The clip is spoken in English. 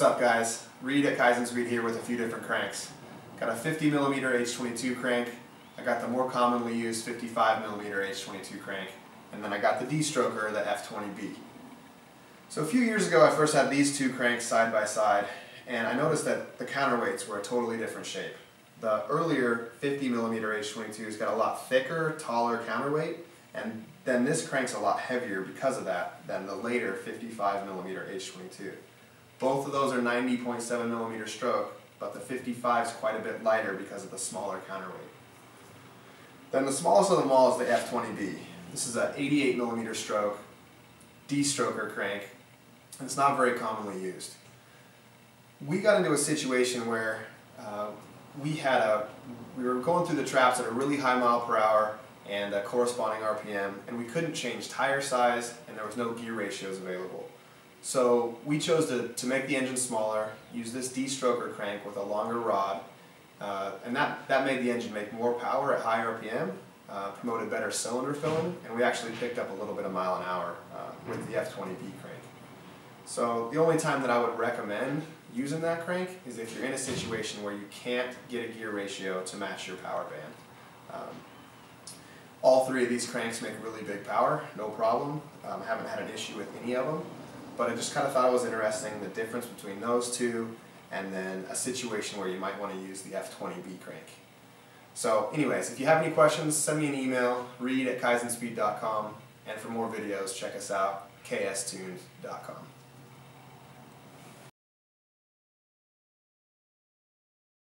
up, guys? Reed at H22 here with a few different cranks. Got a 50mm H22 crank. I got the more commonly used 55mm H22 crank. And then I got the D-stroker, the F20b. So a few years ago I first had these two cranks side by side, and I noticed that the counterweights were a totally different shape. The earlier 50mm H22's got a lot thicker, taller counterweight, and then this crank's a lot heavier because of that than the later 55mm H22. Both of those are 90.7mm stroke, but the 55 is quite a bit lighter because of the smaller counterweight. Then the smallest of them all is the F20b. This is an 88mm stroke, D-stroker crank, and it's not very commonly used. We got into a situation where we were going through the traps at a really high mile per hour and a corresponding RPM, and we couldn't change tire size, and there was no gear ratios available. So we chose to make the engine smaller, use this D-stroker crank with a longer rod, and that made the engine make more power at high RPM, promoted better cylinder filling, and we actually picked up a little bit of mile an hour with the F20b crank. So the only time that I would recommend using that crank is if you're in a situation where you can't get a gear ratio to match your power band. All three of these cranks make really big power, no problem. I haven't had an issue with any of them, but I just kind of thought it was interesting, the difference between those two and then a situation where you might want to use the F20b crank. So anyways, if you have any questions, send me an email, reed@kaizensped.com, and for more videos, check us out, kstuned.com.